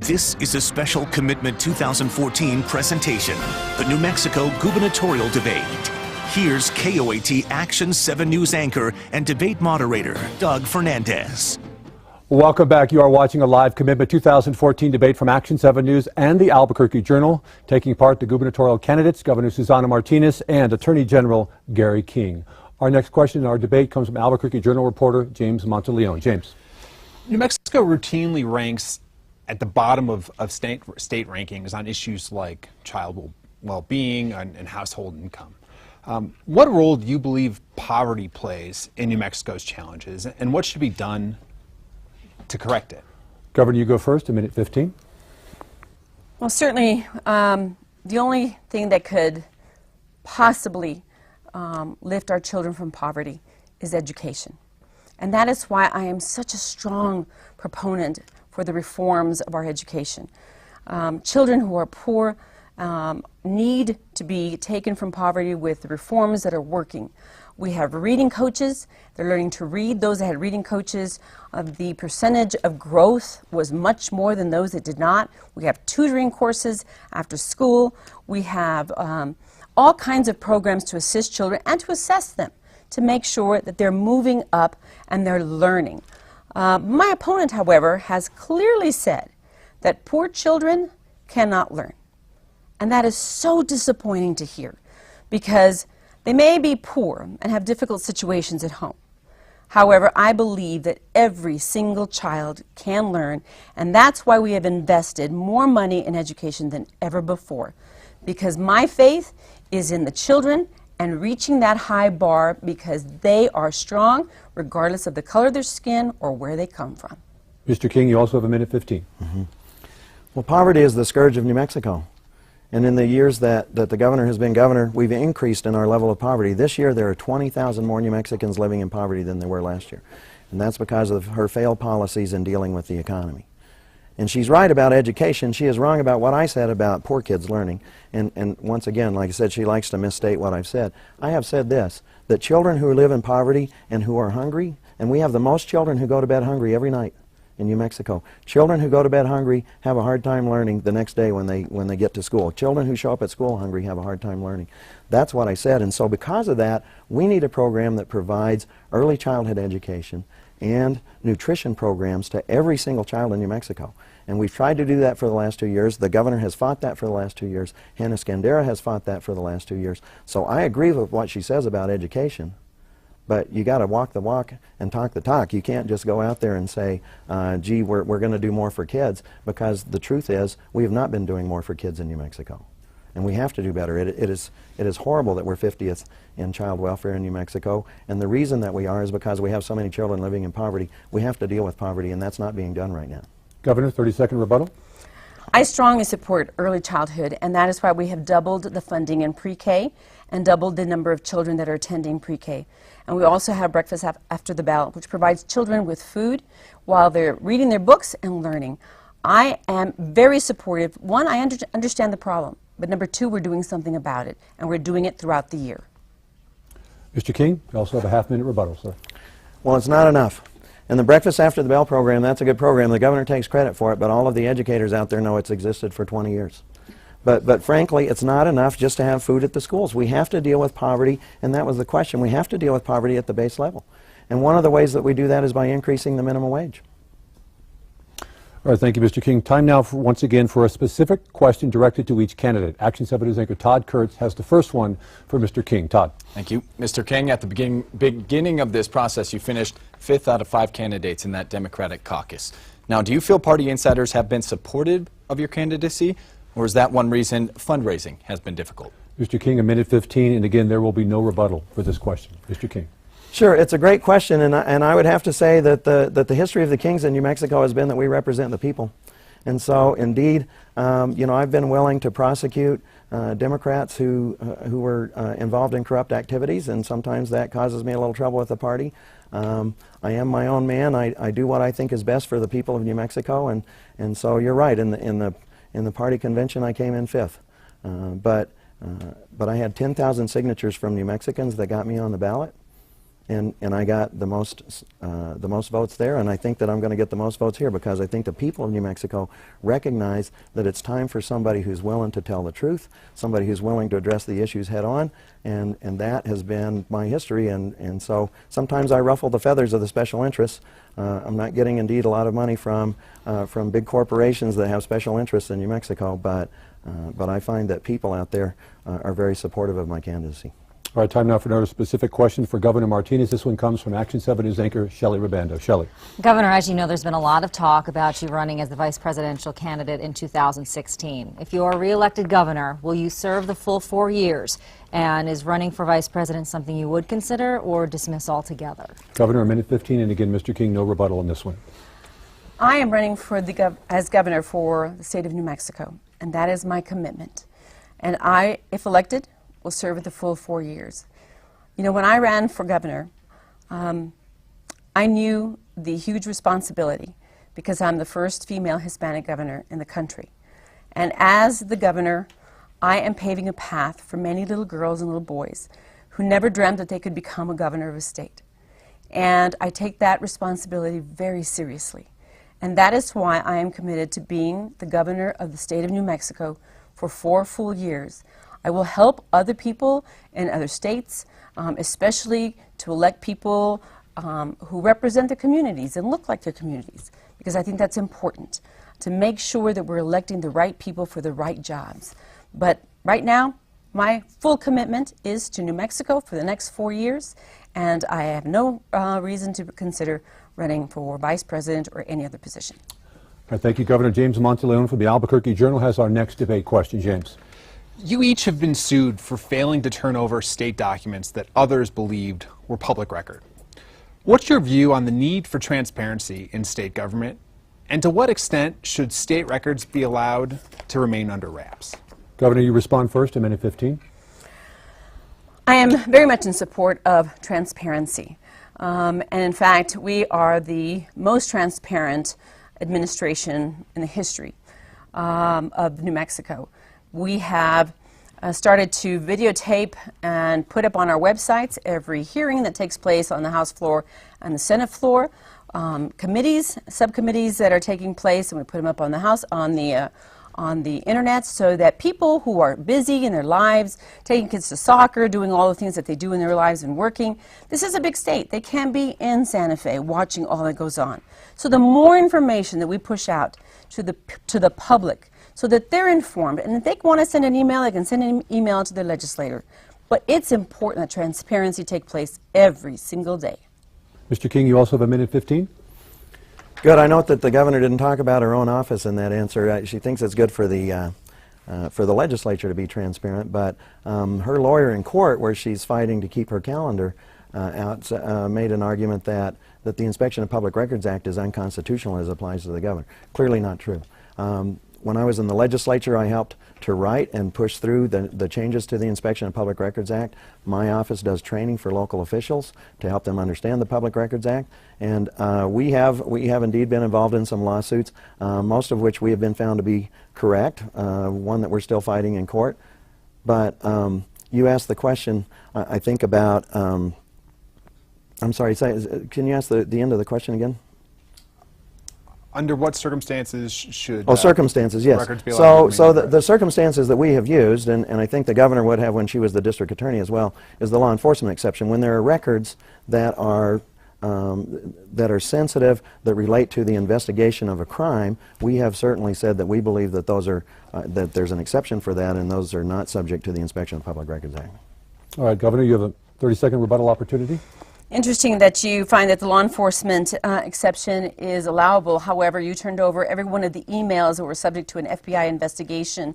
This is a special Commitment 2014 presentation, the New Mexico gubernatorial debate. Here's KOAT Action 7 News anchor and debate moderator, Doug Fernandez. Welcome back. You are watching a live Commitment 2014 debate from Action 7 News and the Albuquerque Journal. Taking part the gubernatorial candidates, Governor Susana Martinez and Attorney General Gary King. Our next question in our debate comes from Albuquerque Journal reporter James Monteleone. James. New Mexico routinely ranks at the bottom of state rankings on issues like child well-being and household income. What role do you believe poverty plays in New Mexico's challenges, and what should be done to correct it? Governor, you go first, a minute 15. Well, certainly the only thing that could possibly lift our children from poverty is education. And that is why I am such a strong proponent for the reforms of our education. Children who are poor need to be taken from poverty with reforms that are working. We have reading coaches. They're learning to read. Those that had reading coaches, the percentage of growth was much more than those that did not. We have tutoring courses after school. We have all kinds of programs to assist children and to assess them to make sure that they're moving up and they're learning. My opponent, however, has clearly said that poor children cannot learn. And that is so disappointing to hear, because they may be poor and have difficult situations at home. However, I believe that every single child can learn, and that's why we have invested more money in education than ever before, because my faith is in the children and reaching that high bar, because they are strong regardless of the color of their skin or where they come from. Mr. King, you also have a minute 15. Well, poverty is the scourge of New Mexico. And in the years that the governor has been governor, we've increased in our level of poverty. This year there are 20,000 more New Mexicans living in poverty than there were last year. And that's because of her failed policies in dealing with the economy. And she's right about education. She is wrong about what I said about poor kids learning. And once again, like I said, she likes to misstate what I've said. I have said this, that children who live in poverty and who are hungry, and we have the most children who go to bed hungry every night in New Mexico. Children who go to bed hungry have a hard time learning the next day when they get to school. Children who show up at school hungry have a hard time learning. That's what I said. And so because of that, we need a program that provides early childhood education and nutrition programs to every single child in New Mexico. And we've tried to do that for the last 2 years. The governor has fought that for the last 2 years. Hannah Scandera has fought that for the last 2 years. So I agree with what she says about education, but you got to walk the walk and talk the talk. You can't just go out there and say, gee, we're going to do more for kids, because the truth is we have not been doing more for kids in New Mexico. And we have to do better. It is horrible that we're 50th in child welfare in New Mexico, and the reason that we are is because we have so many children living in poverty. We have to deal with poverty, and that's not being done right now. Governor, 30-second rebuttal. I strongly support early childhood, and that is why we have doubled the funding in pre-K and doubled the number of children that are attending pre-K. And we also have breakfast after the bell, which provides children with food while they're reading their books and learning. I am very supportive. One, I understand the problem, but number two, we're doing something about it, and we're doing it throughout the year. Mr. King, you also have a half-minute rebuttal, sir. Well, it's not enough. And the Breakfast After the Bell program, that's a good program. The governor takes credit for it, but all of the educators out there know it's existed for 20 years. But frankly, it's not enough just to have food at the schools. We have to deal with poverty, and that was the question. We have to deal with poverty at the base level. And one of the ways that we do that is by increasing the minimum wage. All right, thank you, Mr. King. Time now, once again, for a specific question directed to each candidate. Action 7 News anchor Todd Kurtz has the first one for Mr. King. Todd. Thank you. Mr. King, at the beginning of this process, you finished 5th out of 5 candidates in that Democratic caucus. Now, do you feel party insiders have been supportive of your candidacy, or is that one reason fundraising has been difficult? Mr. King, a minute 15, and again, there will be no rebuttal for this question. Mr. King. Sure, it's a great question, and I would have to say that the history of the Kings in New Mexico has been that we represent the people. And so, indeed, you know, I've been willing to prosecute Democrats who were involved in corrupt activities, and sometimes that causes me a little trouble with the party. I am my own man. I do what I think is best for the people of New Mexico, and so you're right. In the party convention, I came in 5th, but I had 10,000 signatures from New Mexicans that got me on the ballot. and I got the most votes there, and I think that I'm going to get the most votes here because I think the people of New Mexico recognize that it's time for somebody who's willing to tell the truth, somebody who's willing to address the issues head on, and that has been my history, and so sometimes I ruffle the feathers of the special interests. I'm not getting indeed a lot of money from big corporations that have special interests in New Mexico, but I find that people out there are very supportive of my candidacy. All right, time now for another specific question for Governor Martinez. This one comes from Action 7 News anchor Shelley Ribando. Shelley. Governor, as you know, there's been a lot of talk about you running as the vice presidential candidate in 2016. If you are re-elected governor, will you serve the full 4 years? And is running for vice president something you would consider or dismiss altogether? Governor, a minute 15, and again, Mr. King, no rebuttal on this one. I am running for as governor for the state of New Mexico, and that is my commitment. And I, if elected, will serve the full 4 years. You know, when I ran for governor, I knew the huge responsibility because I'm the first female Hispanic governor in the country. And as the governor, I am paving a path for many little girls and little boys who never dreamt that they could become a governor of a state. And I take that responsibility very seriously. And that is why I am committed to being the governor of the state of New Mexico for 4 full years. I will help other people in other states, especially to elect people who represent their communities and look like their communities, because I think that's important, to make sure that we're electing the right people for the right jobs. But right now, my full commitment is to New Mexico for the next 4 years, and I have no reason to consider running for vice president or any other position. All right, thank you, Governor. James Monteleone from the Albuquerque Journal has our next debate question. James. You each have been sued for failing to turn over state documents that others believed were public record. What's your view on the need for transparency in state government, and to what extent should state records be allowed to remain under wraps? Governor, you respond first, a minute 15. I am very much in support of transparency. And in fact, we are the most transparent administration in the history of New Mexico. We have started to videotape and put up on our websites every hearing that takes place on the House floor and the Senate floor, committees, subcommittees that are taking place, and we put them up on the House, on the internet, so that people who are busy in their lives, taking kids to soccer, doing all the things that they do in their lives and working. This is a big state. They can't be in Santa Fe watching all that goes on. So the more information that we push out to the public, so that they're informed, and if they want to send an email, they can send an email to their legislator. But it's important that transparency take place every single day. Mr. King, you also have a minute 15. Good. I note that the governor didn't talk about her own office in that answer. She thinks it's good for the legislature to be transparent, but her lawyer in court, where she's fighting to keep her calendar out, made an argument that the Inspection of Public Records Act is unconstitutional as it applies to the governor. Clearly not true. When I was in the legislature, I helped to write and push through the changes to the Inspection of Public Records Act. My office does training for local officials to help them understand the Public Records Act, and we have indeed been involved in some lawsuits, most of which we have been found to be correct, one that we're still fighting in court. But you asked the question, I think, about, I'm sorry, can you ask the end of the question again? Under what circumstances should circumstances, yes. records be allowed? So the circumstances that we have used, and I think the governor would have when she was the district attorney as well, is the law enforcement exception. When there are records that are sensitive, that relate to the investigation of a crime, we have certainly said that we believe that those are that there's an exception for that, and those are not subject to the Inspection of Public Records Act. All right, Governor, you have a 30-second rebuttal opportunity. Interesting that you find that the law enforcement exception is allowable. However, you turned over every one of the emails that were subject to an FBI investigation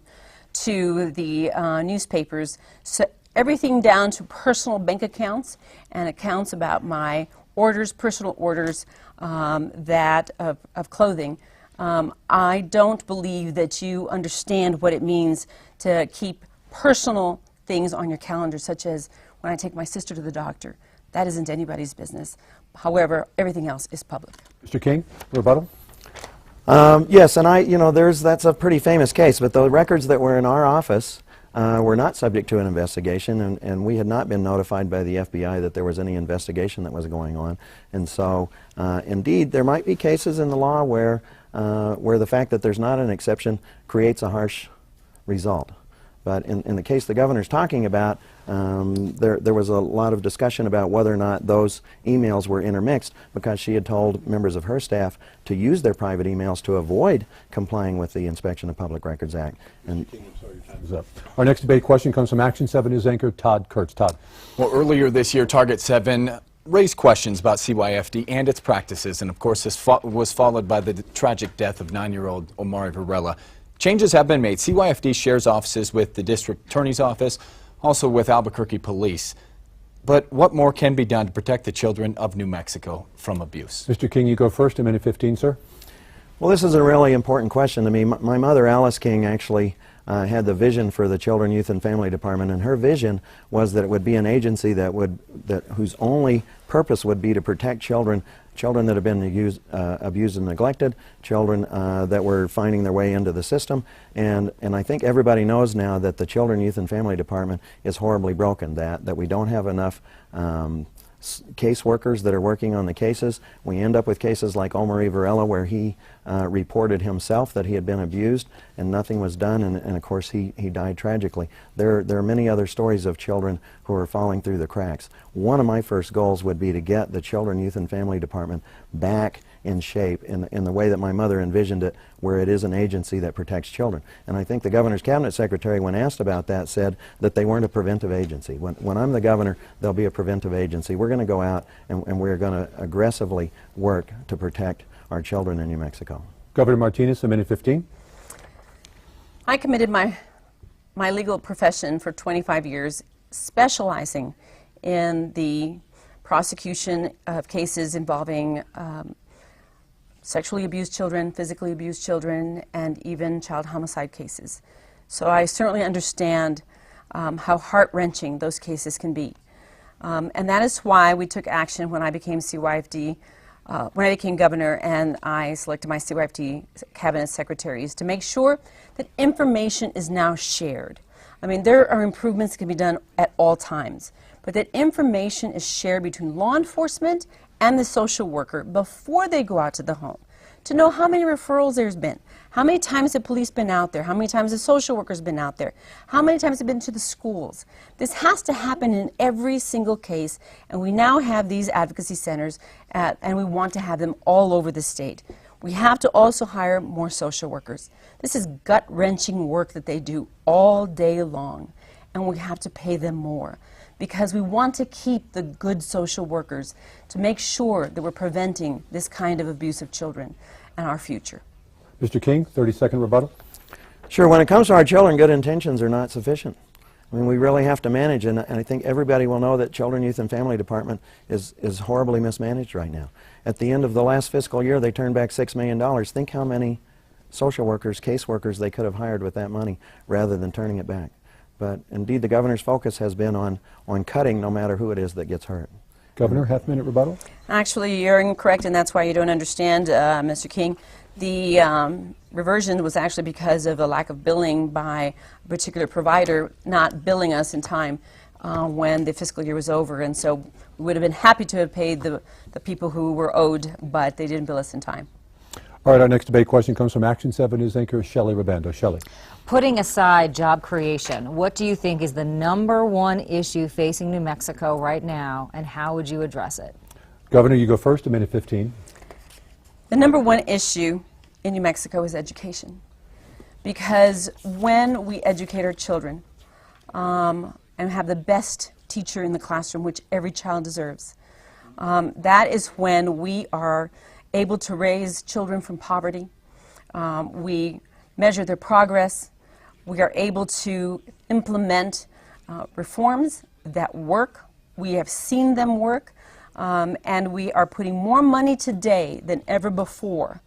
to the newspapers. So everything down to personal bank accounts and accounts about my orders, personal orders of clothing. I don't believe that you understand what it means to keep personal things on your calendar, such as when I take my sister to the doctor. That isn't anybody's business. However, everything else is public. Mr. King, rebuttal? Yes, and that's a pretty famous case, but the records that were in our office were not subject to an investigation, and we had not been notified by the FBI that there was any investigation that was going on. And so, indeed, there might be cases in the law where the fact that there's not an exception creates a harsh result. But in the case the governor's talking about, there was a lot of discussion about whether or not those emails were intermixed, because she had told members of her staff to use their private emails to avoid complying with the Inspection of Public Records Act. And our next debate question comes from Action 7 News anchor Todd Kurtz. Todd. Well, earlier this year, Target 7 raised questions about CYFD and its practices, and of course this was followed by the tragic death of 9-year-old Omari Varela. Changes have been made. CYFD shares offices with the District Attorney's Office, also with Albuquerque Police. But what more can be done to protect the children of New Mexico from abuse? Mr. King, you go first, a minute 15, sir. well, this is a really important question to me. My mother, Alice King, actually had the vision for the Children, Youth, and Family Department, and her vision was that it would be an agency whose only purpose would be to protect children that have been abused and neglected, children that were finding their way into the system, and I think everybody knows now that the Children, Youth, and Family Department is horribly broken, that we don't have enough caseworkers that are working on the cases. We end up with cases like Omari Varela, where he reported himself that he had been abused and nothing was done, and of course he died tragically. There are many other stories of children who are falling through the cracks. One of my first goals would be to get the Children, Youth, and Family Department back in shape in the way that my mother envisioned it, where it is an agency that protects children. And I think the governor's cabinet secretary, when asked about that, said that they weren't a preventive agency. When I'm the governor, they'll be a preventive agency. We're going to go out and we're going to aggressively work to protect our children in New Mexico. Governor Martinez, a minute 15. I committed my legal profession for 25 years, specializing in the prosecution of cases involving sexually abused children, physically abused children, and even child homicide cases. So I certainly understand how heart-wrenching those cases can be. And that is why we took action when I became CYFD, when I became governor, and I selected my CYFD cabinet secretaries to make sure that information is now shared. I mean, there are improvements that can be done at all times, but that information is shared between law enforcement and the social worker before they go out to the home, to know how many referrals there's been, how many times the police been out there, how many times the social worker's been out there, how many times they've been to the schools. This has to happen in every single case, and we now have these advocacy centers, and we want to have them all over the state. We have to also hire more social workers. This is gut-wrenching work that they do all day long, and we have to pay them more, because we want to keep the good social workers to make sure that we're preventing this kind of abuse of children and our future. Mr. King, 30-second rebuttal. Sure, when it comes to our children, good intentions are not sufficient. I mean, we really have to manage, and I think everybody will know that Children, Youth, and Family Department is horribly mismanaged right now. At the end of the last fiscal year, they turned back $6 million. Think how many social workers, caseworkers they could have hired with that money rather than turning it back. But indeed, the governor's focus has been on cutting no matter who it is that gets hurt. Governor, half-minute rebuttal. Actually, you're incorrect, and that's why you don't understand, Mr. King. The reversion was actually because of a lack of billing by a particular provider not billing us in time when the fiscal year was over, and so we would have been happy to have paid the people who were owed, but they didn't bill us in time. All right, our next debate question comes from Action 7 News anchor Shelley Rabando. Shelley. Putting aside job creation, what do you think is the #1 issue facing New Mexico right now, and how would you address it? Governor, you go first, a minute 15. The #1 issue in New Mexico is education, because when we educate our children and have the best teacher in the classroom, which every child deserves, that is when we are able to raise children from poverty. We measure their progress. We are able to implement reforms that work. We have seen them work, and we are putting more money today than ever before.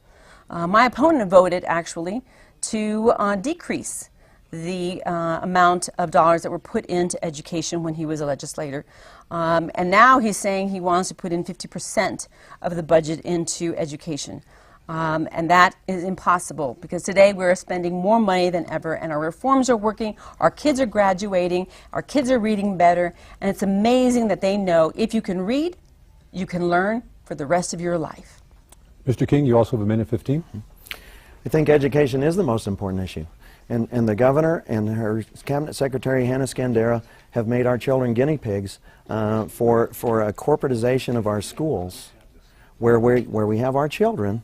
My opponent voted, actually, to decrease the amount of dollars that were put into education when he was a legislator. And now he's saying he wants to put in 50% of the budget into education. And that is impossible because today we're spending more money than ever and our reforms are working, our kids are graduating, our kids are reading better, and it's amazing that they know if you can read, you can learn for the rest of your life. Mr. King, you also have a minute 15. I think education is the most important issue. And the governor and her cabinet secretary, Hannah Scandera, have made our children guinea pigs for a corporatization of our schools where we have our children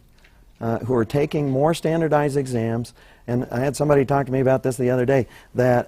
who are taking more standardized exams. And I had somebody talk to me about this the other day, that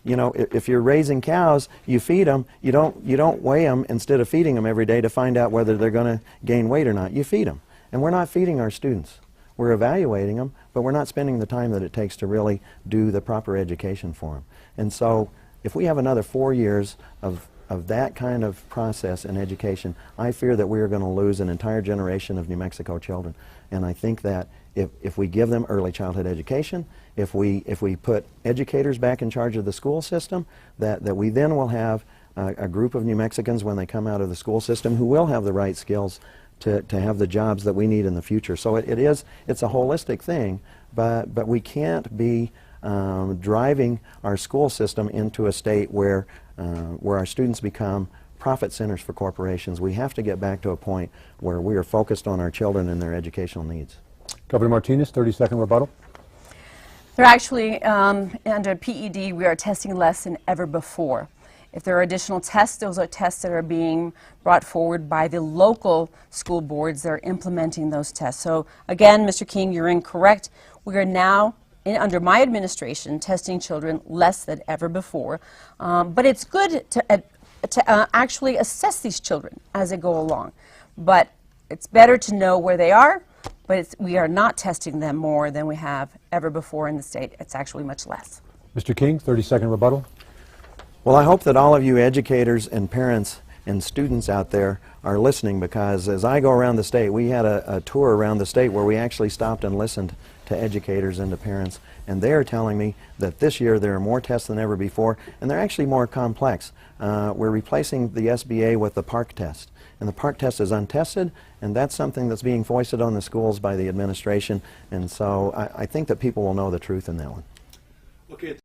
you know, if you're raising cows, you feed them. You don't weigh them instead of feeding them every day to find out whether they're going to gain weight or not. You feed them. And we're not feeding our students. We're evaluating them, but we're not spending the time that it takes to really do the proper education for them. And so if we have another 4 years of that kind of process in education, I fear that we are going to lose an entire generation of New Mexico children. And I think that if we give them early childhood education, if we put educators back in charge of the school system, that we then will have a group of New Mexicans when they come out of the school system who will have the right skills to have the jobs that we need in the future. So it's a holistic thing, but we can't be driving our school system into a state where our students become profit centers for corporations. We have to get back to a point where we are focused on our children and their educational needs. Governor Martinez, 30-second rebuttal. They're actually, under PED, we are testing less than ever before. If there are additional tests, those are tests that are being brought forward by the local school boards that are implementing those tests. So again, Mr. King, you're incorrect. We are now, under my administration, testing children less than ever before. But it's good to actually assess these children as they go along. But it's better to know where they are, but we are not testing them more than we have ever before in the state. It's actually much less. Mr. King, 30-second rebuttal. Well, I hope that all of you educators and parents and students out there are listening, because as I go around the state, we had a tour around the state where we actually stopped and listened to educators and to parents, and they are telling me that this year there are more tests than ever before, and they're actually more complex. We're replacing the SBA with the PARCC test, and the PARCC test is untested, and that's something that's being foisted on the schools by the administration, and so I think that people will know the truth in that one.